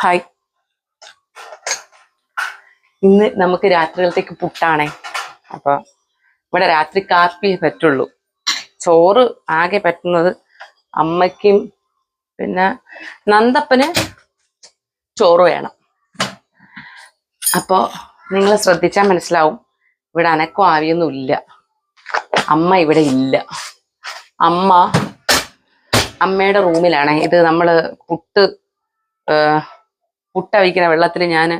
Hi. ഇന്ന് നമുക്ക് രാത്രികളത്തേക്ക് പുട്ടാണേ. അപ്പൊ ഇവിടെ രാത്രി കാപ്പിയേ പറ്റുള്ളൂ. ചോറ് ആകെ പറ്റുന്നത് അമ്മയ്ക്കും പിന്നെ നന്ദപ്പന് ചോറ് വേണം. അപ്പോ നിങ്ങൾ ശ്രദ്ധിച്ചാൽ മനസ്സിലാവും, ഇവിടെ അനക്കോ ആവിയൊന്നും ഇല്ല. അമ്മ ഇവിടെ ഇല്ല. അമ്മയുടെ റൂമിലാണേ. ഇത് നമ്മള് പുട്ടവിക്കുന്ന വെള്ളത്തിൽ ഞാൻ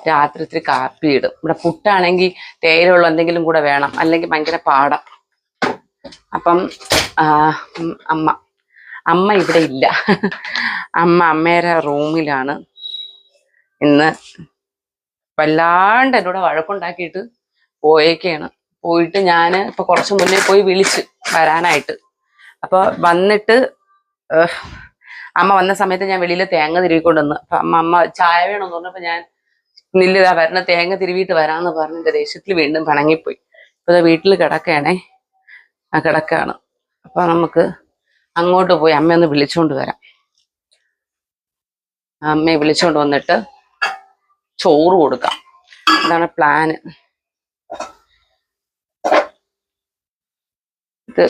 രാത്രി ഇത്തിരി കാപ്പി ഇടും. ഇവിടെ പുട്ടാണെങ്കിൽ തേയിലുള്ള എന്തെങ്കിലും കൂടെ വേണം, അല്ലെങ്കിൽ ഭയങ്കര പാടാ. അപ്പം അമ്മ ഇവിടെ ഇല്ല. അമ്മയുടെ റൂമിലാണ്. ഇന്ന് വല്ലാണ്ട് എന്നോട് വഴക്കുണ്ടാക്കിയിട്ട് പോയേക്കാണ്. പോയിട്ട് ഞാൻ ഇപ്പൊ കുറച്ച് മുന്നേ പോയി വിളിച്ച് വരാനായിട്ട്. അപ്പൊ വന്നിട്ട് അമ്മ വന്ന സമയത്ത് ഞാൻ വെളിയിൽ തേങ്ങ തിരുവിക്കൊണ്ടുവന്ന്. അപ്പൊ അമ്മ ചായ വേണമെന്ന് പറഞ്ഞപ്പോ ഞാൻ നില്ലിതാ വരണ തേങ്ങ തിരുവിയിട്ട് വരാന്ന് പറഞ്ഞിട്ട് ദേഷ്യത്തിൽ വീണ്ടും പിണങ്ങിപ്പോയി. ഇപ്പൊ വീട്ടിൽ കിടക്കുകയാണേ. കിടക്കാണ്. അപ്പൊ നമുക്ക് അങ്ങോട്ട് പോയി അമ്മയൊന്ന് വിളിച്ചുകൊണ്ട് വരാം. അമ്മയെ വിളിച്ചുകൊണ്ട് വന്നിട്ട് ചോറ് കൊടുക്കാം. അതാണ് പ്ലാന്. ഇത്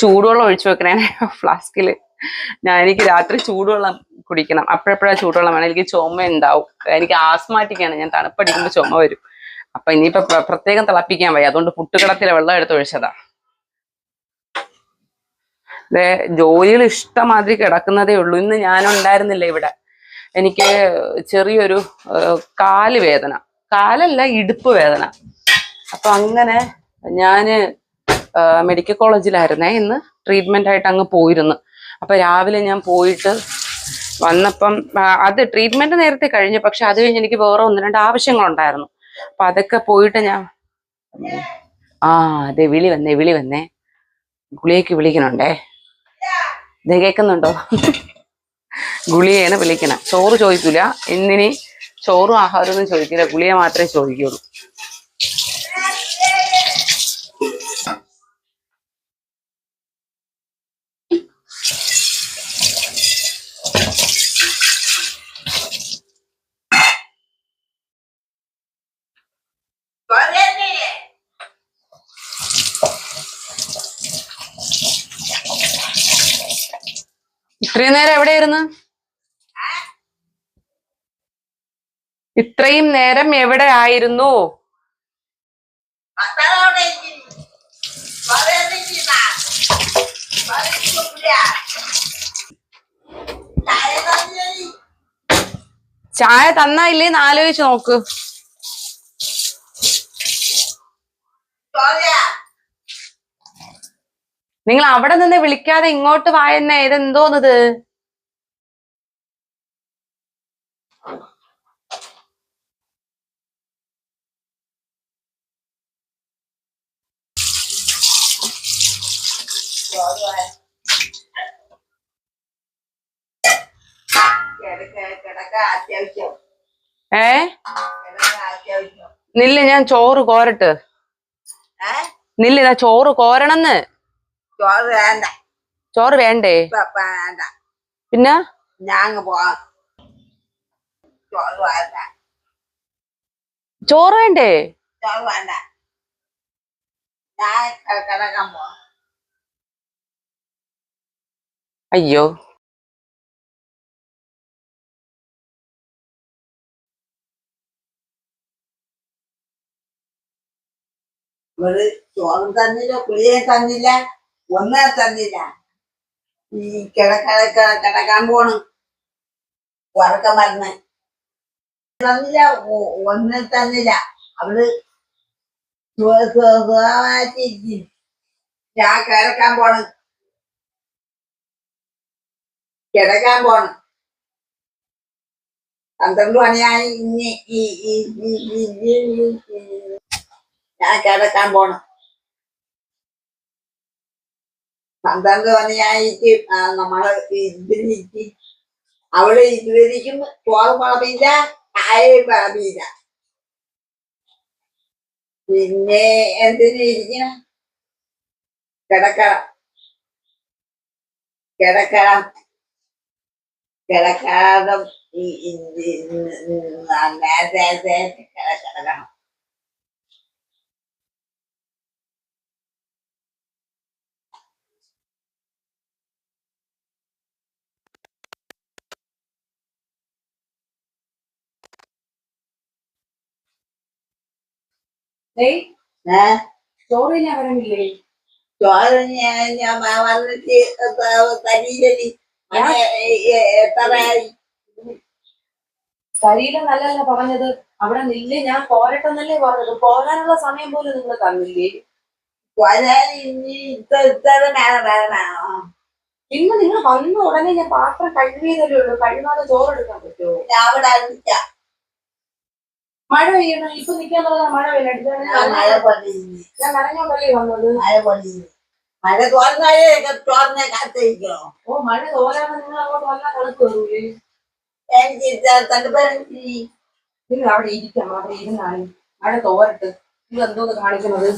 ചൂടുവെള്ളം ഒഴിച്ചു വെക്കണേ ഫ്ലാസ്കില്. എനിക്ക് രാത്രി ചൂടുവെള്ളം കുടിക്കണം. അപ്പോഴെപ്പോഴാ ചൂടുവെള്ളം വേണം. എനിക്ക് ചുമ ഉണ്ടാവും. എനിക്ക് ആസ്മാറ്റിക്കാണ്. ഞാൻ തണുപ്പടിക്കുമ്പോൾ ചുമ വരും. അപ്പൊ ഇനിയിപ്പോ പ്രത്യേകം തിളപ്പിക്കാൻ വയ്യ. അതുകൊണ്ട് പുട്ടുകടത്തിലെ വെള്ളം എടുത്ത് ഒഴിച്ചതാ. ജോലികൾ ഇഷ്ടമാതിരി കിടക്കുന്നതേ ഉള്ളൂ. ഇന്ന് ഞാനുണ്ടായിരുന്നില്ല ഇവിടെ. എനിക്ക് ചെറിയൊരു കാല് വേദന, കാലല്ല ഇടുപ്പ് വേദന. അപ്പൊ അങ്ങനെ ഞാന് മെഡിക്കൽ കോളേജിലായിരുന്നേ. ഇന്ന് ട്രീറ്റ്മെന്റ് ആയിട്ട് അങ്ങ് പോയിരുന്നു. അപ്പൊ രാവിലെ ഞാൻ പോയിട്ട് വന്നപ്പം അത് ട്രീറ്റ്മെന്റ് നേരത്തെ കഴിഞ്ഞു. പക്ഷെ അത് കഴിഞ്ഞ് എനിക്ക് വേറെ 1-2 ആവശ്യങ്ങളുണ്ടായിരുന്നു. അപ്പൊ അതൊക്കെ പോയിട്ട് ഞാൻ അതെ വിളി വന്നേ ഗുളികയ്ക്ക് വിളിക്കണുണ്ടേ. ഇത് കേൾക്കുന്നുണ്ടോ? ഗുളികയാണ് വിളിക്കണം. ചോറ് ചോദിക്കൂല. ഇന്നിനി ചോറും ആഹാരമൊന്നും ചോദിക്കില്ല. ഗുളിക മാത്രമേ ചോദിക്കുള്ളൂ. ഇത്രയും നേരം എവിടെയായിരുന്നു? ഇത്രയും നേരം എവിടെ ആയിരുന്നു? ചായ തന്നാ ഇല്ലേന്ന് ആലോചിച്ച് നോക്ക്. നിങ്ങൾ അവിടെ നിന്ന് വിളിക്കാതെ ഇങ്ങോട്ട് വായന്നെ. ഇതെന്തോന്നത്? നില്ല, ഞാൻ ചോറ് കോരട്ട്. നില്ല, ഇതാ ചോറ് കോരണെന്ന്. ചോറ് വേണ്ടേ? പിന്നെ ചോറ് വേണ്ടേ? അയ്യോ, ചോറും തന്നില്ല, കുളിയെ തന്നില്ല, ഒന്നേ തന്നില്ല. ഈ കിടക്കാൻ പോണ് ഉറക്കം മരുന്ന് തന്നില്ല, ഒന്നും തന്നില്ല. അവള് ഞാൻ കിടക്കാൻ പോണ് 12 മണിയായി. ഞാൻ കിടക്കാൻ പോണ് 12 മണിയായിട്ട്. നമ്മള് ഇതിരിക്കും. അവള് ഇതുവരിക്കും ചോറ് പറമ്പില്ല, ചായയും പറമ്പില്ല. പിന്നെ എന്തിനു ഇരിക്കണം? കിടക്കണം. കിടക്കാതെ നേരത്തെ കിടക്കണം. ചോറ് ഞാൻ വരണില്ലേ? ചോറ് ഞാൻ വന്നിട്ട് തരീലി എത്രയായി? ശരീരം നല്ലല്ല പറഞ്ഞത്. അവിടെ നില്ലേ, ഞാൻ പോരട്ടെന്നല്ലേ പറഞ്ഞത്. പോരാനുള്ള സമയം പോലും നിങ്ങൾ തന്നില്ലേ. ഇനി ഇത്ര നേരം വരണോ? ഇന്ന് നിങ്ങൾ വന്ന ഉടനെ ഞാൻ പാത്രം കഴുകിയതല്ലേ ഉള്ളൂ. കഴുകാതെ ചോറെടുക്കാൻ പറ്റുമോ? അവിടെ അറിയില്ല. മഴ പെയ്യണം. ഇപ്പൊ നിൽക്കാന്നുള്ളതാ മഴ പെയ്യണം. മഴ പൊടിഞ്ഞു. ഞാൻ നനഞ്ഞോണ്ടല്ലേ വന്നത്. മഴ പൊടിഞ്ഞു. മഴ തോർന്നാലേ തോർന്നെ കാത്തിരിക്കണോ? ഓ, മഴ തോരാതെ നിങ്ങൾ അങ്ങോട്ട് വന്നാൽ തണുപ്പ് വരൂലേ? എനിക്ക് തണുപ്പി. നിങ്ങൾ അവിടെ ഇരിക്കാം. അവിടെ ഇരുന്നാലും മഴ തോരട്ട്. നിങ്ങൾ എന്തോന്ന് കാണിക്കുന്നത്?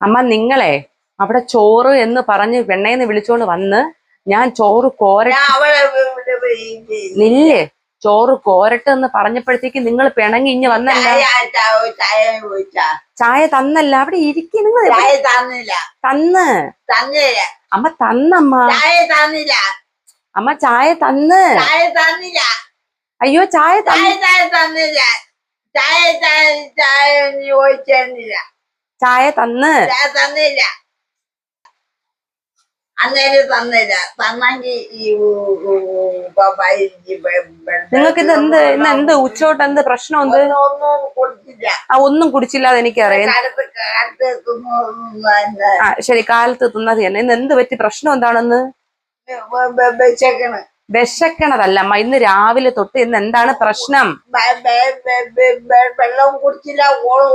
അമ്മ, നിങ്ങളെ അവിടെ ചോറ് എന്ന് പറഞ്ഞ് വെണ്ണയെന്ന് വിളിച്ചോണ്ട് വന്ന് ഞാൻ ചോറ് നില്ലേ, ചോറ് കോരട്ട് എന്ന് പറഞ്ഞപ്പോഴത്തേക്ക് നിങ്ങൾ പിണങ്ങി ഇഞ്ഞ് വന്നല്ല. ചായ തന്നല്ല. അവിടെ ഇരിക്കും. നിങ്ങൾ തന്ന് അമ്മ തന്നമ്മ. അമ്മ ചായ തന്ന്. അയ്യോ, ചായ തന്നില്ല. ചായ തന്ന്. അന്നേരം തന്നില്ല. തന്നെങ്കിൽ നിങ്ങൾക്ക് ഇത് എന്ത് ഉച്ചോട്ട് എന്ത് പ്രശ്നം? ഒന്നും കൊടുത്തില്ല. ഒന്നും കുടിച്ചില്ലാതെ എനിക്കറിയാം. ശരി, കാലത്ത് തിന്നത് തന്നെ. ഇന്ന് എന്ത് പറ്റി? പ്രശ്നം എന്താണെന്ന്? വിശക്കണതല്ല അമ്മ. ഇന്ന് രാവിലെ തൊട്ട് ഇന്ന് എന്താണ് പ്രശ്നം? വെള്ളം കുടിച്ചില്ല,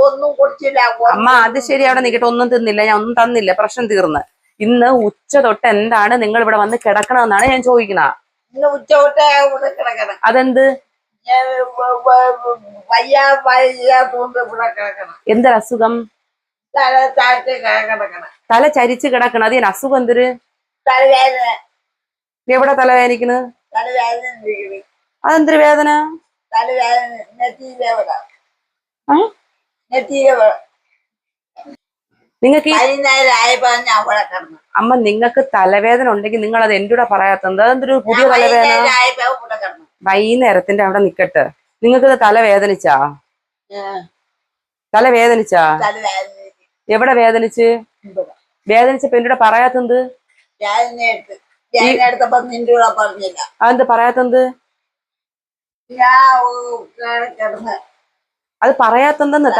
ഒന്നും കുടിച്ചില്ല അമ്മ. അത് ശരി, അവിടെ നിൽക്കട്ടെ. ഒന്നും തിന്നില്ല, ഞാൻ ഒന്നും തന്നില്ല, പ്രശ്നം തീർന്ന്. ഇന്ന് ഉച്ച തൊട്ട് എന്താണ് നിങ്ങൾ ഇവിടെ വന്ന് കിടക്കണമെന്നാണ് ഞാൻ ചോദിക്കുന്നത്. ഇന്ന് ഉച്ച തൊട്ട് ഇവിടെ കിടക്കണം. അതെന്ത്? വയ്യാത്തോണ്ട് ഇവിടെ കിടക്കണം. എന്തൊരസുഖം? തല ചരിച്ച് കിടക്കണം. അത് ഞാൻ അസുഖം എന്തൊരു? തലവേദന. എവിടെ തലവേദനിക്കണ്? അതെന്തൊരു വേദന? തലവേദന നിങ്ങൾക്ക് അമ്മ, നിങ്ങൾക്ക് തലവേദന ഉണ്ടെങ്കിൽ നിങ്ങൾ അത് എന്റെ കൂടെ പറയാത്തത്. അതെന്തൊരു പുതിയ തലവേദന? വൈകുന്നേരത്തിന്റെ അവിടെ നിക്കട്ടെ. നിങ്ങൾക്ക് തലവേദനിച്ചാ? തലവേദനിച്ചാ? എവിടെ വേദനിച്ച്? വേദനിച്ചപ്പോ എന്റെ കൂടെ പറയാത്തത്? അതെന്ത് പറയാത്തത്? അത് പറയാത്തതെന്ന്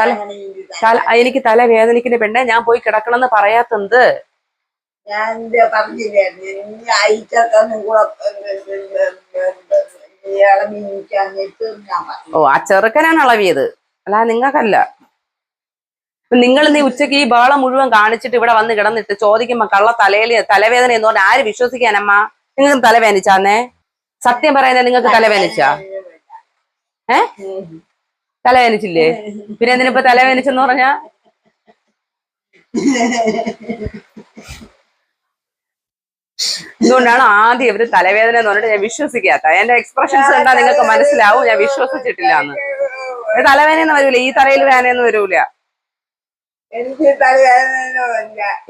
എനിക്ക് തല വേദനിക്കുന്ന പെണ്ണെ ഞാൻ പോയി കിടക്കണമെന്ന് പറയാത്തത്. ഓ, ആ ചെറുക്കനാണ് അളവിയത്, അല്ല നിങ്ങൾക്കല്ല. നിങ്ങൾ നീ ഉച്ചക്ക് ഈ ബഹളം മുഴുവൻ കാണിച്ചിട്ട് ഇവിടെ വന്ന് കിടന്നിട്ട് ചോദിക്കുമ്പോ കള്ള തലവേദന എന്ന് പറഞ്ഞാൽ ആര് വിശ്വസിക്കാനമ്മ? നിങ്ങൾക്ക് തലവേദനിച്ചാന്നേ? സത്യം പറയുന്നത് നിങ്ങൾക്ക് തലവേദനിച്ചാ? തലവേദനിച്ചില്ലേ? പിന്നെ എന്തിനിപ്പോ തലവേദനിച്ചെന്ന് പറഞ്ഞാ? എന്തുകൊണ്ടാണ് ആദ്യം ഇവര് തലവേദന എന്ന് പറഞ്ഞിട്ട് ഞാൻ വിശ്വസിക്കാത്ത? എന്റെ എക്സ്പ്രഷൻസ് കണ്ടാ നിങ്ങൾക്ക് മനസ്സിലാവും ഞാൻ വിശ്വസിച്ചിട്ടില്ല എന്ന്. തലവേദനയൊന്നും വരൂല, ഈ തലയിൽ വേദനയൊന്നും വരൂല.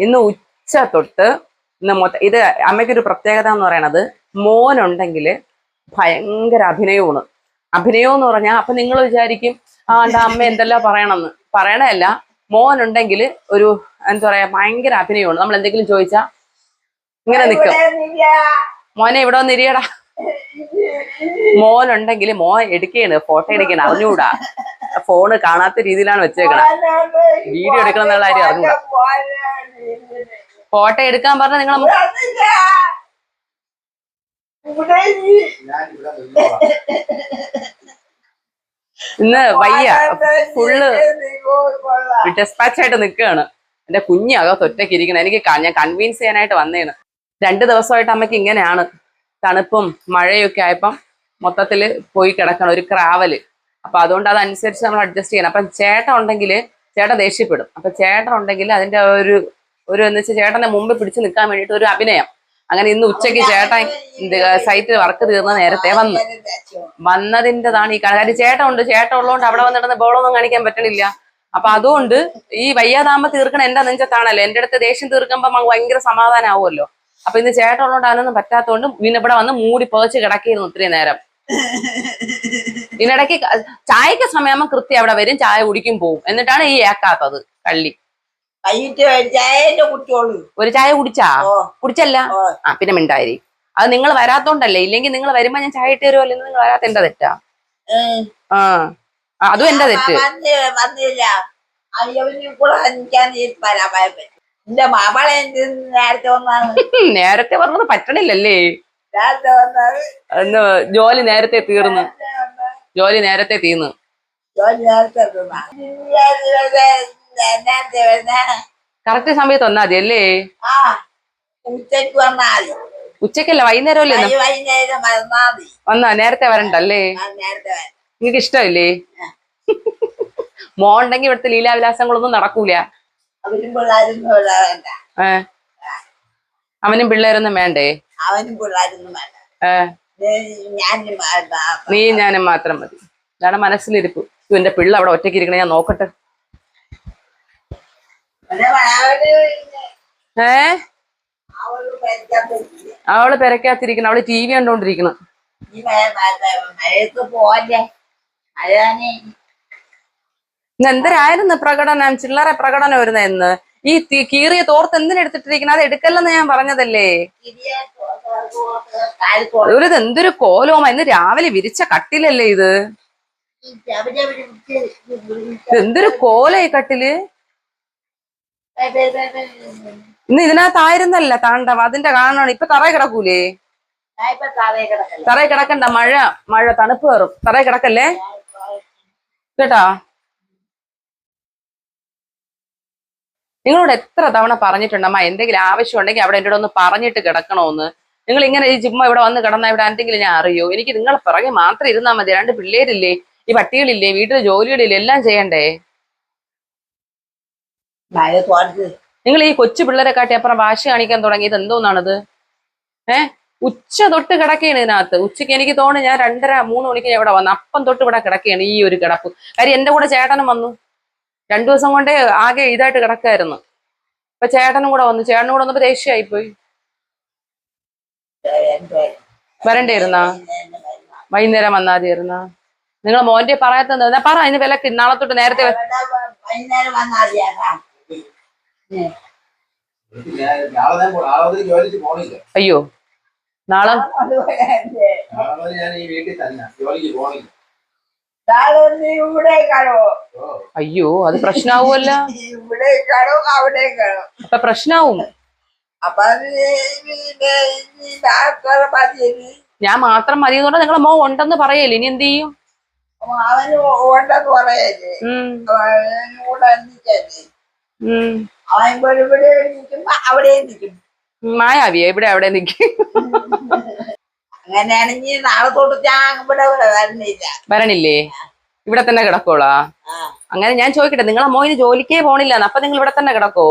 ഇന്ന് ഉച്ച തൊട്ട് ഇത് അമ്മയ്ക്കൊരു പ്രത്യേകത എന്ന് പറയണത്, മോനുണ്ടെങ്കിൽ ഭയങ്കര അഭിനയമാണ്. അഭിനയം എന്ന് പറഞ്ഞാൽ അപ്പൊ നിങ്ങൾ വിചാരിക്കും അമ്മ എന്തെല്ലാം പറയണമെന്ന്. പറയണല്ല, മോനുണ്ടെങ്കിൽ ഒരു എന്താ പറയാ, ഭയങ്കര അഭിനയമാണ്. നമ്മൾ എന്തെങ്കിലും ചോദിച്ചാ ഇങ്ങനെ നിൽക്കും. മോനെ ഇവിടെ വന്ന് ഇരിയടാ. മോനുണ്ടെങ്കിൽ മോൻ എടുക്കുകയാണ്, ഫോട്ടോ എടുക്കണം, അറിഞ്ഞൂടാ. ഫോണ് കാണാത്ത രീതിയിലാണ് വെച്ചേക്കണ. വീഡിയോ എടുക്കണം എന്നുള്ള കാര്യം അറിഞ്ഞൂടാ. ഫോട്ടോ എടുക്കാൻ പറഞ്ഞ നിങ്ങൾ ഇന്ന് വയ്യ, ഫുള്ള് ഡിസ്പാച്ചായിട്ട് നിൽക്കുകയാണ്. എന്റെ കുഞ്ഞകത്ത് ഒറ്റയ്ക്ക് ഇരിക്കണം. എനിക്ക് ഞാൻ കൺവിൻസ് ചെയ്യാനായിട്ട് വന്നേണ്. 2 ദിവസമായിട്ട് അമ്മയ്ക്ക് ഇങ്ങനെയാണ്. തണുപ്പും മഴയൊക്കെ ആയപ്പം മൊത്തത്തില് പോയി കിടക്കണം, ഒരു ക്രാവല്. അപ്പൊ അതുകൊണ്ട് അതനുസരിച്ച് നമ്മൾ അഡ്ജസ്റ്റ് ചെയ്യണം. അപ്പം ചേട്ടൻ ഉണ്ടെങ്കിൽ ചേട്ടൻ ദേഷ്യപ്പെടും. അപ്പൊ ചേട്ടൻ ഉണ്ടെങ്കിൽ അതിന്റെ ഒരു എന്ന് വെച്ചാൽ ചേട്ടനെ മുമ്പ് പിടിച്ചു നിൽക്കാൻ വേണ്ടിയിട്ട് ഒരു അഭിനയം. അങ്ങനെ ഇന്ന് ഉച്ചയ്ക്ക് ചേട്ടൻ സൈറ്റിൽ വർക്ക് തീർന്ന നേരത്തെ വന്നതിൻ്റെതാണ് ഈ കാര്യം. ചേട്ടൻ ഉള്ളതുകൊണ്ട് അവിടെ വന്നിടുന്ന ബോളൊന്നും കാണിക്കാൻ പറ്റണില്ല. അപ്പൊ അതുകൊണ്ട് ഈ വയ്യാതാകുമ്പോ തീർക്കണ എന്റെ നെഞ്ചത്താണല്ലോ. എന്റെ അടുത്ത് ദേഷ്യം തീർക്കുമ്പോ ഭയങ്കര സമാധാനം ആവുമല്ലോ. അപ്പൊ ഇന്ന് ചേട്ടൻ ഉള്ളതുകൊണ്ട് അതിനൊന്നും പറ്റാത്തതുകൊണ്ട് പിന്നെ ഇവിടെ വന്ന് മൂടി പുതച്ച് കിടക്കിയിരുന്നു ഒത്തിരി നേരം. ഇതിനിടയ്ക്ക് ചായക്ക് സമയമാകുമ്പോൾ കൃത്യം അവിടെ വരും, ചായ കുടിക്കും പോവും. എന്നിട്ടാണ് ഈ ഏക്കാത്തത് കള്ളി. ഒരു ചായ കുടിച്ചല്ല പിന്നെ മിണ്ടായി. അത് നിങ്ങൾ വരാത്തോണ്ടല്ലേ. ഇല്ലെങ്കിൽ നിങ്ങൾ വരുമ്പോ ഞാൻ ചായ ഇട്ട് തരുമല്ലോ. നിങ്ങൾ വരാത്ത എന്റെ തെറ്റാ. അതും എന്റെ തെറ്റ്. നേരത്തെ പറഞ്ഞത് പറ്റണില്ലല്ലേ. ജോലി നേരത്തെ തീർന്നു. കറക്റ്റ് സമയത്ത് വന്നാ മതി അല്ലേ. ഉച്ചക്കല്ല വൈകുന്നേരം അല്ലേ വന്നാ. നേരത്തെ വരണ്ടല്ലേ. നിങ്ങക്ക് ഇഷ്ടമില്ലേ. മോണ്ടെങ്കി ഇവിടുത്തെ ലീലാവിലാസങ്ങളൊന്നും നടക്കൂല. അവനും പിള്ളേരൊന്നും വേണ്ടേ. നീ ഞാനും മാത്രം മതി. ഇതാണ് മനസ്സിലിരിപ്പ്. എന്റെ പിള്ള അവിടെ ഒറ്റയ്ക്ക് ഇരിക്കണേ, ഞാൻ നോക്കട്ടെ. അവള് പെരക്കാത്തിരിക്കണം. അവള് TV കണ്ടോണ്ടിരിക്കണം. ഇന്ന് എന്തരായിരുന്നു പ്രകടനം. ചില്ലറ പ്രകടനം വരുന്ന ഇന്ന്. ഈ കീറിയ തോർത്ത് എന്തിനെടുത്തിട്ടിരിക്കണം. അത് എടുക്കല്ലെന്ന് ഞാൻ പറഞ്ഞതല്ലേ. ഇത് എന്തൊരു കോലോമ. ഇന്ന് രാവിലെ വിരിച്ച കട്ടിലല്ലേ ഇത്. എന്തൊരു കോല ഈ കട്ടില്. ഇന്ന് ഇതിനകത്തായിരുന്നല്ല താണ്ടവ. അതിന്റെ കാണണം. ഇപ്പൊ തറയിൽ കിടക്കൂലേ. തറയിൽ കിടക്കണ്ട. മഴ തണുപ്പ് കയറും. തറയിൽ കിടക്കല്ലേ കേട്ടാ. നിങ്ങളോട് എത്ര തവണ പറഞ്ഞിട്ടുണ്ടമ്മ എന്തെങ്കിലും ആവശ്യം ഉണ്ടെങ്കിൽ അവിടെ എൻ്റെ ഒന്ന് പറഞ്ഞിട്ട് കിടക്കണോന്ന്. നിങ്ങൾ ഇങ്ങനെ ഈ ചുമ്മാ ഇവിടെ വന്ന് കിടന്ന ഇവിടെ എന്തെങ്കിലും ഞാൻ അറിയോ. എനിക്ക് നിങ്ങളെ പിറകെ മാത്രം ഇരുന്നാൽ മതി. 2 പിള്ളേരില്ലേ, ഈ പട്ടികളില്ലേ, വീട്ടിലെ ജോലികളില്ലേ, എല്ലാം ചെയ്യണ്ടേ. നിങ്ങൾ ഈ കൊച്ചു പിള്ളേരെ കാട്ടി അപ്പുറം വാശി കാണിക്കാൻ തുടങ്ങിയത് എന്തോന്നാണത്. ഉച്ച തൊട്ട് കിടക്കുകയാണ് ഇതിനകത്ത്. ഉച്ചയ്ക്ക് എനിക്ക് തോന്നുന്നു ഞാൻ 2:30-3 മണിക്ക് ഞാൻ ഇവിടെ വന്നു. അപ്പം തൊട്ട് ഇവിടെ കിടക്കുകയാണ് ഈ ഒരു കിടപ്പ്. കാര്യം എന്റെ കൂടെ ചേട്ടനും വന്നു. 2 ദിവസം കൊണ്ടേ ആകെ ഇതായിട്ട് കിടക്കായിരുന്നു. ഇപ്പൊ ചേട്ടനും കൂടെ വന്നു. ചേട്ടനും കൂടെ വന്നപ്പോ ദേഷ്യമായിപ്പോയി. വരണ്ടേരുന്നാ വൈകുന്നേരം വന്നാതിരുന്നാ. നിങ്ങൾ മോന്റെ പറയാത്ത പറ. അതിന് വിലക്ക് നാളെ തൊട്ട് നേരത്തെ. അയ്യോ നാളെ അയ്യോ അത് പ്രശ്നാവുമല്ല. അപ്പൊ പ്രശ്നാവും. ഞാൻ മാത്രം മതി എന്ന് പറഞ്ഞാൽ നിങ്ങളെ മോ ഉണ്ടെന്ന് പറയല്ലേ. ഇനി എന്ത് ചെയ്യും. മായാവിയ ഇവിടെ അവിടെ നിൽക്കും. അങ്ങനെയാണെങ്കിൽ നാളെ തൊട്ട് ഞാൻ ഇവിടെ വരണില്ലേ. ഇവിടെ തന്നെ കിടക്കോളാ. അങ്ങനെ ഞാൻ ചോദിക്കട്ടെ, നിങ്ങളെ മോയിന് ജോലിക്കേ പോണില്ല. അപ്പൊ നിങ്ങൾ ഇവിടെ തന്നെ കിടക്കോ.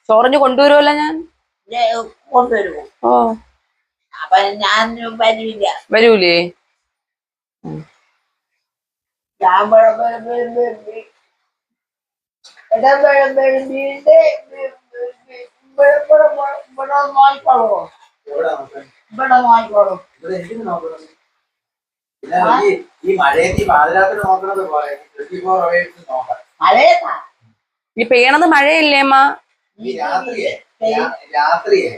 ചോറിഞ്ഞ് കൊണ്ടുവരുമല്ലോ ഞാൻ. കൊണ്ടുവരുമോ. അപ്പൊ ഞാൻ വരൂലേ. ഈ പെയ്യണത് മഴയില്ലേ അമ്മ. രാത്രിയെ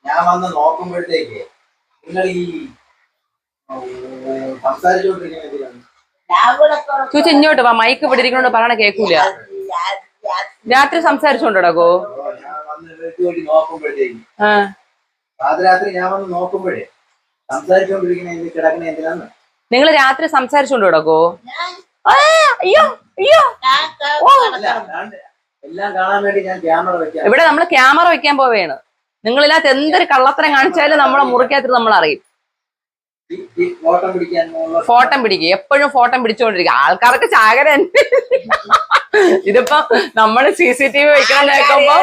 ഞാൻ വന്ന് നോക്കുമ്പോഴത്തേക്ക് നിങ്ങൾ ഈ സംസാരിച്ചോണ്ടിരിക്കുന്ന ചോദിച്ചു ഇങ്ങോട്ട് വാ. മൈക്ക് ഇവിടെ ഇരിക്കണോണ്ട് പറയണ കേൾക്കൂല. രാത്രി സംസാരിച്ചോണ്ടോ. പാതിരാത്രി ഞാൻ വന്ന് നോക്കുമ്പോഴേ സംസാരിച്ചോണ്ടിരിക്കുന്ന കിടക്കണ എന്തിനാന്ന്. നിങ്ങൾ രാത്രി സംസാരിച്ചോണ്ട് കിടക്കോ. അയ്യോ അയ്യോ എല്ലാം കാണാൻ വേണ്ടി ഞാൻ ക്യാമറ വെക്കാം. ഇവിടെ നമ്മൾ ക്യാമറ വെക്കാൻ പോവുകയാണ്. നിങ്ങളിതിനകത്ത് എന്തൊരു കള്ളത്തരം കാണിച്ചാലും നമ്മളെ മുറിക്കകത്തിട്ട് നമ്മൾ അറിയും. ഈ ഫോട്ടോ പിടിക്കാൻ ഫോട്ടം പിടിക്കുക, എപ്പോഴും ഫോട്ടം പിടിച്ചുകൊണ്ടിരിക്കുക. ആൾക്കാർക്ക് ചാകര ഇതിപ്പോ നമ്മള് CCTV വെക്കണം കേൾക്കുമ്പോ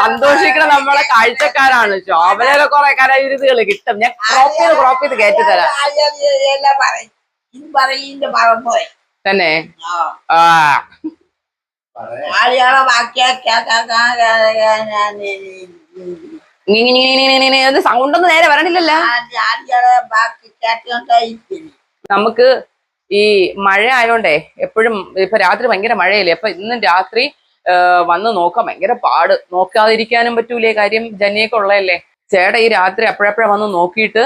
സന്തോഷിക്കണം. നമ്മളെ കാഴ്ചക്കാരാണ്. ശോഭനയിലെ കുറെ കരവിരുതുകൾ കിട്ടും. ഞാൻ ക്രോപ്പ് ചെയ്ത് കയറ്റി തരാം തന്നെ. ആ സൗണ്ട് ഒന്നും നേരെ വരണില്ലല്ലോ. നമുക്ക് ഈ മഴ ആയോണ്ടേ എപ്പോഴും ഇപ്പൊ രാത്രി ഭയങ്കര മഴയല്ലേ. അപ്പൊ ഇന്നും രാത്രി വന്ന് നോക്കാം, ഭയങ്കര പാട്. നോക്കാതിരിക്കാനും പറ്റൂലേ, കാര്യം ജന്നിയൊക്കെ ഉള്ളതല്ലേ. ചേട്ടാ ഈ രാത്രി അപ്പോഴപ്പോഴ വന്ന് നോക്കിയിട്ട്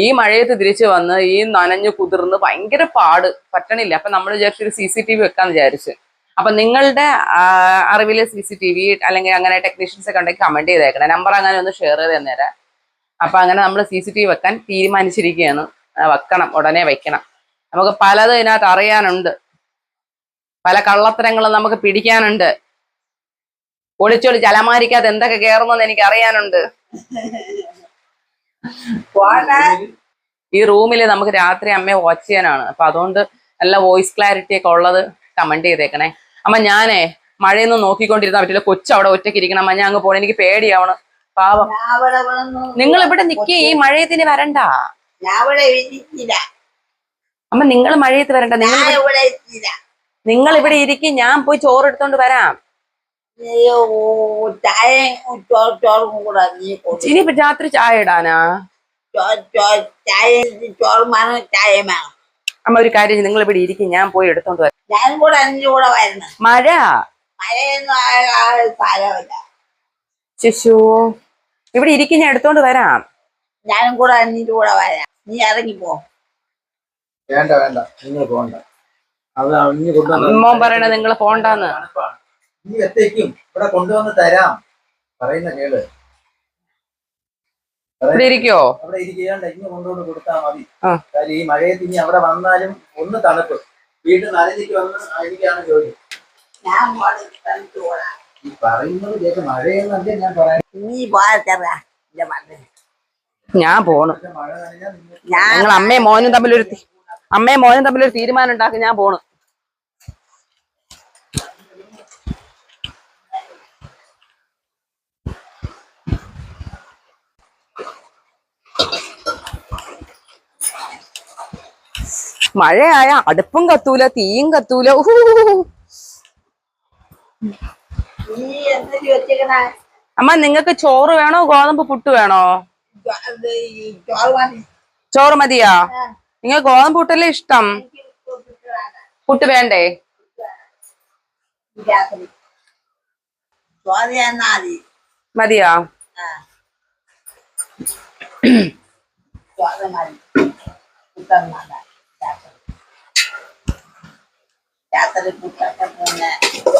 ഈ മഴയത്ത് തിരിച്ചു വന്ന് ഈ നനഞ്ഞു കുതിർന്ന് ഭയങ്കര പാട്, പറ്റണില്ല. അപ്പൊ നമ്മൾ വിചാരിച്ചൊരു CCTV വെക്കാന്ന് വിചാരിച്ചു. അപ്പൊ നിങ്ങളുടെ അറിവില് CCTV അല്ലെങ്കിൽ അങ്ങനെ ടെക്നീഷ്യൻസ് ഒക്കെ ഉണ്ടെങ്കിൽ കമന്റ് ചെയ്തേക്കണേ. നമ്പർ അങ്ങനെ ഒന്ന് ഷെയർ ചെയ്ത് തന്നേരാ. അപ്പൊ അങ്ങനെ നമ്മൾ CCTV വെക്കാൻ തീരുമാനിച്ചിരിക്കുകയാണ്. വെക്കണം, ഉടനെ വെക്കണം. നമുക്ക് പലതും ഇതിനകത്ത് അറിയാനുണ്ട്, പല കള്ളത്തരങ്ങളും നമുക്ക് പിടിക്കാനുണ്ട്. ഒളിച്ചൊളിച്ച് അലമാരിക്കകത്ത് എന്തൊക്കെ കയറുന്നെന്ന് എനിക്ക് അറിയാനുണ്ട്. ഈ റൂമിൽ നമുക്ക് രാത്രി അമ്മയെ വാച്ച് ചെയ്യാനാണ്. അപ്പൊ അതുകൊണ്ട് നല്ല വോയിസ് ക്ലാരിറ്റി ഒക്കെ ഉള്ളത് കമന്റ് ചെയ്തേക്കണേ. അമ്മ ഞാനേ മഴയൊന്നും നോക്കിക്കൊണ്ടിരുന്നാ പറ്റില്ല, കൊച്ചവിടെ ഒറ്റയ്ക്ക് ഇരിക്കണം. അമ്മ ഞാൻ അങ്ങ് പോണേ, എനിക്ക് പേടിയാവണം. പാവം, നിങ്ങൾ ഇവിടെ നിക്കേ, ഈ മഴയത്തിന് വരണ്ട. അമ്മ നിങ്ങൾ മഴയത്ത് വരണ്ട, നിങ്ങൾ ഇവിടെ ഇരിക്കും, ഞാൻ പോയി ചോറ് എടുത്തോണ്ട് വരാം. ഇനിയിപ്പോ രാത്രി ചായ ഇടാനാ? അമ്മ ഒരു കാര്യം, നിങ്ങൾ ഇവിടെ ഇരിക്കും, ഞാൻ പോയി എടുത്തോണ്ട് വരാം. ഞാനും കൂടെ അഞ്ചു കൂടെ വരണം. മഴ മഴയൊന്നും സ്ഥലമില്ല. ശിശു ഇവിടെ ഇരിക്കും, ഞാൻ എടുത്തോണ്ട് വരാം. ഞാനും കൂടെ അഞ്ചിന്റെ കൂടെ വരാം, നീ ഇറങ്ങിപ്പോ. വേണ്ട വേണ്ട, നിങ്ങൾ പോണ്ട. അത് മോൻ പറയണ നിങ്ങൾ പോണ്ടാന്ന്. ഇനി എത്തേക്കും ഇവിടെ കൊണ്ടുവന്ന് തരാം. പറയുന്ന കേള്. ഇവിടെ ഇരിക്കോ? അവിടെ ഇരിക്കാണ്ട് ഇനി കൊണ്ടുവന്ന് കൊടുത്താൽ മതി. കാര്യം ഈ മഴയത്ത് ഇനി അവിടെ വന്നാലും ഒന്ന് തണുപ്പ്, വീണ്ടും നനഞ്ഞിട്ട് വന്ന് എനിക്കാണ് ജോലി. ഈ പറയുന്നത് കേട്ട് മഴയെന്നല്ലേ ഞാൻ പറയാം. നീ പോരാ, ഞാൻ പോണു. മഴ നനഞ്ഞാൽ ഞങ്ങൾ അമ്മയും മോനും തമ്മിലൊരു തീരുമാനം ഉണ്ടാക്കി ഞാൻ പോണു. മഴയായ അടുപ്പും കത്തൂല, തീയും കത്തൂല. അമ്മ നിങ്ങൾക്ക് ചോറ് വേണോ ഗോതമ്പ് പുട്ട് വേണോ? ചോറ് മതിയാ? നിങ്ങൾ ഗോതമ്പ് പുട്ടല്ലേ ഇഷ്ടം? പുട്ട് വേണ്ടേ? മതിയാ?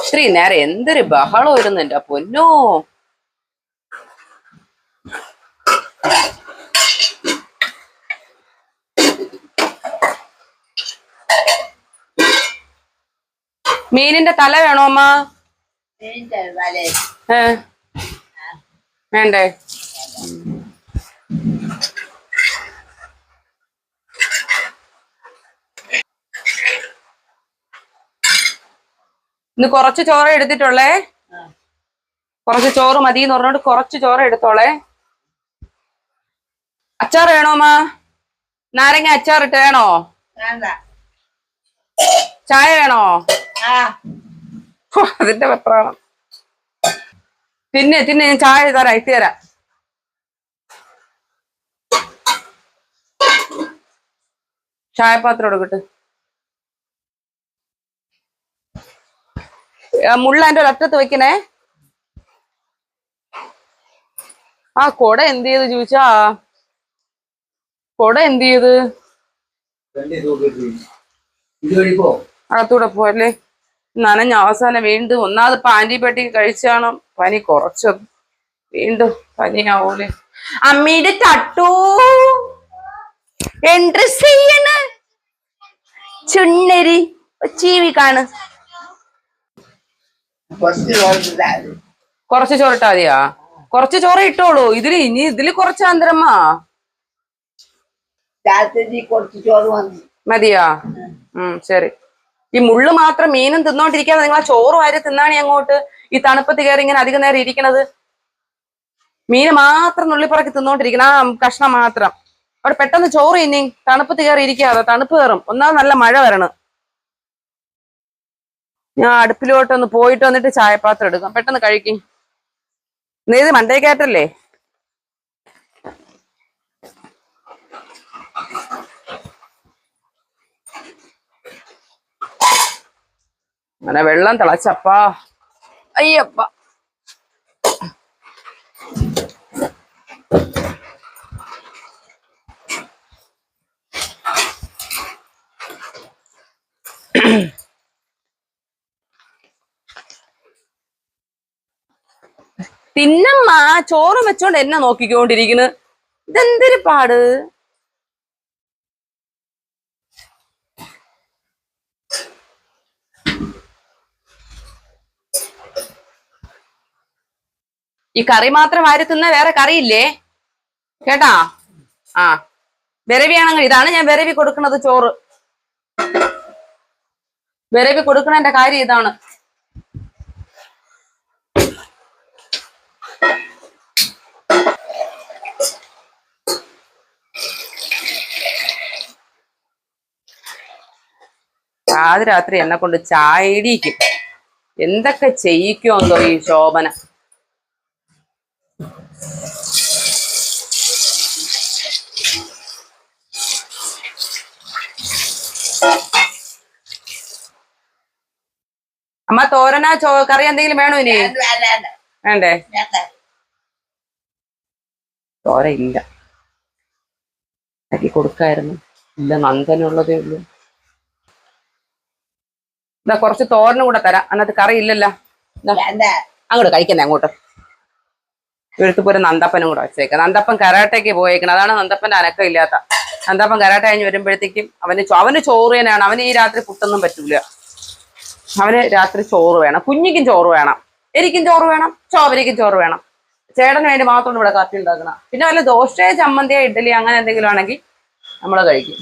ശ്രീ നേരെ എന്തൊരു ബഹളം വരുന്നു എന്റെ പൊന്നോ. മീനിന്റെ തല വേണോ അമ്മ? വേണ്ടേ? ഇന്ന് കുറച്ച് ചോറ് എടുത്തിട്ടുള്ളേ, കുറച്ച് ചോറ് മതി എന്ന് പറഞ്ഞോണ്ട് കുറച്ച് ചോറ് എടുത്തോളേ. അച്ചാർ വേണോ അമ്മ? നാരങ്ങ അച്ചാർ ഇട്ട് വേണോ? ചായ വേണോ? അതിന്റെ വെപ്രാളം. തിന്നെ ഞാൻ ചായ തരാം, ഇട്ട് തരാം. ചായപാത്രം എടുക്കട്ടെ. മുള്ള എന്റെ ഒരറ്റത്ത് വെക്കണേ. ആ കൊട എന്ത് ചെയ്ത് ചോദിച്ചാ? കൊട എന്ത് ചെയ്ത്? അകത്തൂടെ പോയല്ലേ, നനഞ്ഞ അവസാനം വീണ്ടും. ഒന്നാമത് ആന്റിബയോട്ടിക് കഴിച്ചാണ് പനി കുറച്ചത്, വീണ്ടും പനിയാവൂലേ. അമ്മയുടെ തട്ടു എൻട്രി ചെയ്യണ ചുണ്ണരി ചീവി കാണ്. കുറച്ച് ചോറിട്ടാ മതിയാ? കുറച്ച് ചോറ് ഇട്ടോളൂ. ഇതില് കുറച്ച് അന്തരമ്മ രാത്രി കുറച്ച് ചോറ് വന്നു. മതിയോ? ശരി. ഈ മുള്ളു മാത്രം മീനും തിന്നോണ്ടിരിക്കാതെ നിങ്ങൾ ആ ചോറ് വാരി തിന്നാണി അങ്ങോട്ട് ഈ തണുപ്പത്ത് കയറി ഇങ്ങനെ അധികം നേരം ഇരിക്കണത്. മീന് മാത്രം നുള്ളിപ്പറക്കി തിന്നോണ്ടിരിക്കണം, ആ കഷ്ണം മാത്രം. അവിടെ പെട്ടെന്ന് ചോറ് ഇനി തണുപ്പത്ത് കയറി ഇരിക്കാതെ, തണുപ്പ് കയറും. ഒന്നാമത് നല്ല മഴ വരണം. ഞാൻ അടുപ്പിലോട്ടൊന്ന് പോയിട്ട് വന്നിട്ട് ചായപാത്രം എടുക്കാം. പെട്ടെന്ന് കഴിക്കും. ഇത് മണ്ടേക്കയറ്റല്ലേ? അങ്ങനെ വെള്ളം തിളച്ചപ്പാ. അയ്യപ്പ. തിന്നമ്മ ചോറ് വെച്ചോണ്ട് എന്നെ നോക്കിക്കൊണ്ടിരിക്കുന്നു. ഇതെന്തൊരു പാട്. ഈ കറി മാത്രം വാരി തിന്ന വേറെ കറിയില്ലേ കേട്ടാ? വിരവിയാണെങ്കിൽ ഇതാണ് ഞാൻ വിരവി കൊടുക്കുന്നത് ചോറ്. വിരവി കൊടുക്കണതിന്റെ കാര്യം ഇതാണ്. രാത്രി എന്നെ കൊണ്ട് ചായ ഇടിക്കും. എന്തൊക്കെ ചെയ്യിക്കുമെന്തോ ഈ ശോഭന. അമ്മ തോരനാ കറി എന്തെങ്കിലും വേണോ ഇനി? വേണ്ടേ? തോര ഇല്ല, ആക്കി കൊടുക്കായിരുന്നു. ഇല്ല, നന്ദനുള്ളതേ ഉള്ളൂ. ഇതാ കുറച്ച് തോരനും കൂടെ തരാം. അതിനകത്ത് കറി ഇല്ലല്ലോ. അങ്ങോട്ട് കഴിക്കുന്നേ അങ്ങോട്ട്. എഴുത്തുപുരം നന്ദപ്പനും കൂടെ വെച്ചേക്കാം. നന്ദപ്പൻ കരാട്ടയ്ക്ക് പോയേക്കണം. അതാണ് നന്ദപ്പന്റെ അനക്കം ഇല്ലാത്ത. നന്ദപ്പൻ കരാട്ട കഴിഞ്ഞ് വരുമ്പോഴത്തേക്കും അവന് ചോറ് തന്നെയാണ്. അവന് ഈ രാത്രി പുട്ടൊന്നും പറ്റൂല. അവന് രാത്രി ചോറ് വേണം. കുഞ്ഞിക്കും ചോറ് വേണം, എനിക്കും ചോറ് വേണം, ചോവരിക്കും ചോറ് വേണം. ചേട്ടന് വേണ്ടി മാത്രം ഇവിടെ കാപ്പി ഉണ്ടാക്കണം. പിന്നെ വല്ല ദോശയോ ചമ്മന്തിയോ ഇഡ്ഡലി അങ്ങനെ എന്തെങ്കിലും ആണെങ്കിൽ നമ്മൾ കഴിക്കും.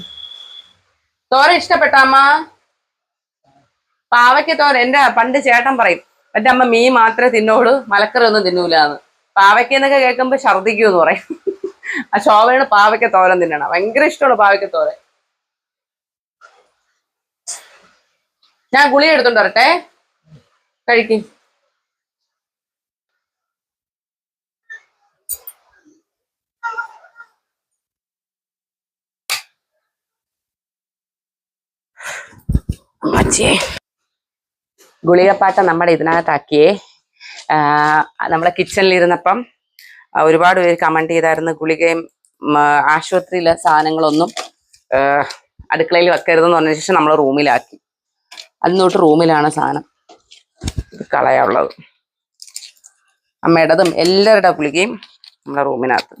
തോര ഇഷ്ടപ്പെട്ട അമ്മ? പാവയ്ക്ക് തോര. എന്റെ പണ്ട് ചേട്ടൻ പറയും, എന്റെ അമ്മ മീൻ മാത്രമേ തിന്നോളൂ, മലക്കറി ഒന്നും തിന്നൂലെന്ന്. പാവയ്ക്ക എന്നൊക്കെ കേൾക്കുമ്പോ ഛർദ്ദിക്കൂന്ന് പറയും. ആ ശോഭയാണ് പാവയ്ക്ക തോരൻ തിന്നണം. ഭയങ്കര ഇഷ്ടമാണ് പാവയ്ക്ക തോരൻ. ഞാൻ ഗുളിക എടുത്തോണ്ട് വരട്ടെ, കഴിക്കും. ഗുളികപ്പാട്ട നമ്മുടെ ഇതിനകത്താക്കിയേ. നമ്മളെ കിച്ചണിലിരുന്നപ്പം ഒരുപാട് പേര് കമന്റ് ചെയ്തായിരുന്നു ഗുളികയും ആശുപത്രിയിലെ സാധനങ്ങളൊന്നും അടുക്കളയിൽ വെക്കരുതെന്ന് പറഞ്ഞ ശേഷം നമ്മൾ റൂമിലാക്കി. അന്നോട്ട് റൂമിലാണ് സാധനം കളയാനുള്ളത്. അമ്മയുടേതും എല്ലാവരുടെ ഗുളികയും നമ്മുടെ റൂമിനകത്ത്.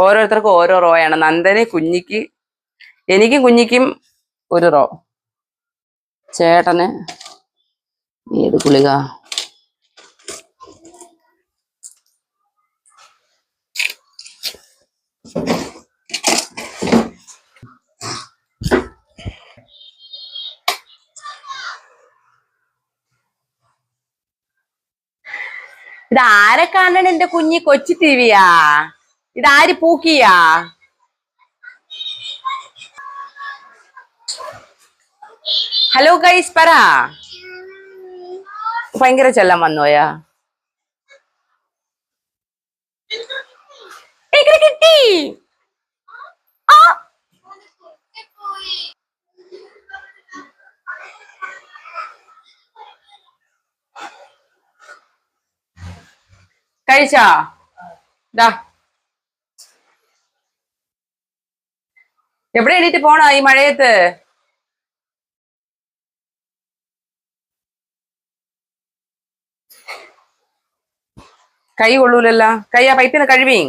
ഓരോരുത്തർക്കും ഓരോ റോയാണ്. നന്ദന്, കുഞ്ഞിക്ക്, എനിക്കും കുഞ്ഞിക്കും ഒരു റോ. ചേട്ടന് ഏത് ഗുളിക? ഇതാരെ കാണണ എന്റെ കുഞ്ഞി? കൊച്ചു ടിവിയാ? ഇതാര് പൂക്കിയാ? ഹലോ ഗൈസ് പറ. ഭയങ്കര ചെല്ലം വന്നോയാ? കിട്ടി. കഴിച്ചാ? ദാ എവിടെ എണീറ്റ് പോണ ഈ മഴയത്ത്? കൈ കൊള്ളൂലല്ല. കൈ ആ പൈപ്പിന്ന് കഴുകി.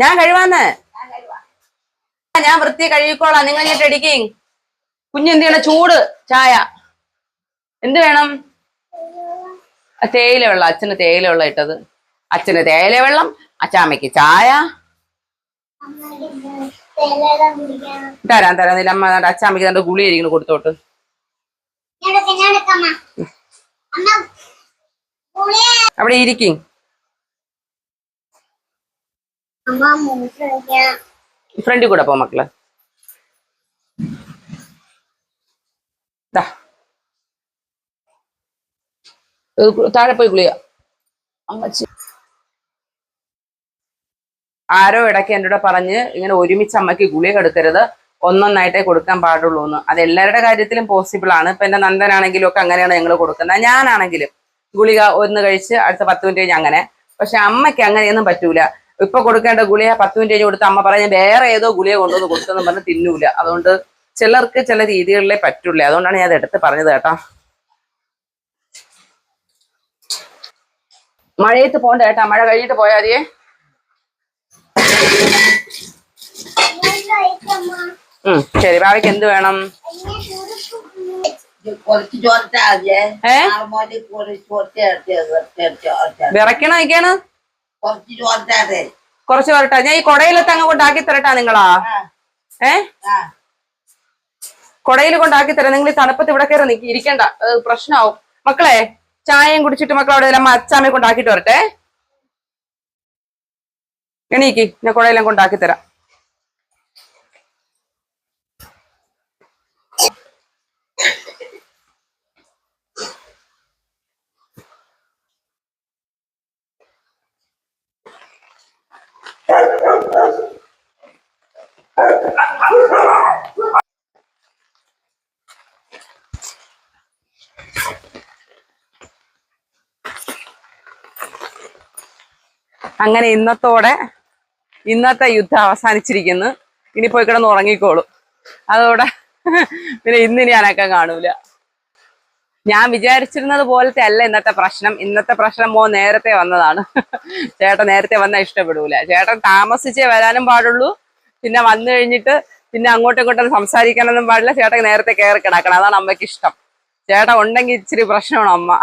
ഞാൻ കഴുവാന്ന്. ഞാൻ വൃത്തി കഴുകിക്കോളാം. നിങ്ങൾ ഇങ്ങോട്ട് അടിക്കേ. കുഞ്ഞെന്ത് ചെയ്യണം? ചൂട് ചായ എന്ത് വേണം? തേയില വെള്ളം. അച്ഛന് തേയില വെള്ളം ഇട്ടത്. അച്ഛന് തേയില വെള്ളം, അച്ചാമ്മയ്ക്ക് ചായ. തരാം തരാം. അമ്മ അച്ചാമ്മയ്ക്ക് തന്റെ ഗുളി ഇരിക്കുന്നു, കൊടുത്തോട്ട്. അവിടെ ഇരിക്കും. ഫ്രണ്ടിൽ കൂടെ പോ മക്കള്. താഴെ പോയി ഗുളിക. അമ്മച്ചി ആരോ ഇടയ്ക്ക് എൻ്റെ കൂടെ പറഞ്ഞ് ഇങ്ങനെ ഒരുമിച്ച് അമ്മയ്ക്ക് ഗുളിക എടുക്കരുത്, ഒന്നൊന്നായിട്ടേ കൊടുക്കാൻ പാടുള്ളൂ എന്ന്. അത് എല്ലാവരുടെ കാര്യത്തിലും പോസിബിൾ ആണ്. ഇപ്പൊ എന്റെ നന്ദനാണെങ്കിലും ഒക്കെ അങ്ങനെയാണ് ഞങ്ങൾ കൊടുക്കുന്നത്. ഞാനാണെങ്കിലും ഗുളിക ഒന്ന് കഴിച്ച് അടുത്ത 10 മിനിറ്റ് കഴിഞ്ഞ് അങ്ങനെ. പക്ഷെ അമ്മയ്ക്ക് അങ്ങനെയൊന്നും പറ്റൂല. ഇപ്പൊ കൊടുക്കേണ്ട ഗുളിക 10 മിനിറ്റ് കഴിഞ്ഞ് കൊടുത്ത് അമ്മ പറഞ്ഞ് വേറെ ഏതോ ഗുളിക കൊണ്ടുവന്ന് കൊടുത്തെന്ന് പറഞ്ഞ് തിന്നൂല. അതുകൊണ്ട് ചിലർക്ക് ചില രീതികളിലേ പറ്റൂല. അതുകൊണ്ടാണ് ഞാൻ അത് എടുത്ത് പറഞ്ഞത് കേട്ടോ. മഴയത്ത് പോണ്ട കേട്ടാ, മഴ കഴിഞ്ഞിട്ട് പോയാ മതിയേ. ശരി. ഭാവിക്ക് എന്ത് വേണം? വിറയ്ക്കണൊക്കെയാണ്. കുറച്ച് വരട്ടാ. ഞാൻ ഈ കൊടയിലത്ത് അങ്ങ് കൊണ്ടാക്കി തരട്ടാ നിങ്ങളാ. കൊടയിൽ കൊണ്ടാക്കി തരാം. നിങ്ങൾ ഈ തണുപ്പത്ത് ഇവിടെ കയറി ഇരിക്കണ്ട, പ്രശ്നമാവും. മക്കളെ ചായയും കുടിച്ചിട്ട് മക്കൾ അവിടെ അമ്മ അച്ചാമ്മയെ കൊണ്ടാക്കിട്ട് വരട്ടെ. എണീക്ക്, ഞാൻ കുടയെല്ലാം കൊണ്ടാക്കി തരാം. അങ്ങനെ ഇന്നത്തെ യുദ്ധം അവസാനിച്ചിരിക്കുന്നു. ഇനി പോയി കിടന്ന് ഉറങ്ങിക്കോളൂ. അതോടെ പിന്നെ ഇന്നിനി അനക്കം കാണൂല. ഞാൻ വിചാരിച്ചിരുന്നത് പോലത്തെ അല്ല ഇന്നത്തെ പ്രശ്നം. ഇന്നത്തെ പ്രശ്നം നേരത്തെ വന്നതാണ്. ചേട്ടൻ നേരത്തെ വന്നാൽ ഇഷ്ടപ്പെടൂല. ചേട്ടൻ താമസിച്ചേ വരാനും പാടുള്ളൂ. പിന്നെ വന്നു കഴിഞ്ഞിട്ട് പിന്നെ അങ്ങോട്ടും ഇങ്ങോട്ടും സംസാരിക്കാനൊന്നും പാടില്ല. ചേട്ടൻ നേരത്തെ കയറി കിടക്കണം. അതാണ് അമ്മയ്ക്ക് ഇഷ്ടം. ചേട്ടൻ ഉണ്ടെങ്കിൽ ഇച്ചിരി പ്രശ്നമാണ് അമ്മ.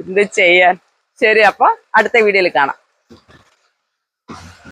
എന്ത് ചെയ്യാൻ. ശരി, അപ്പൊ അടുത്ത വീഡിയോയിൽ കാണാം.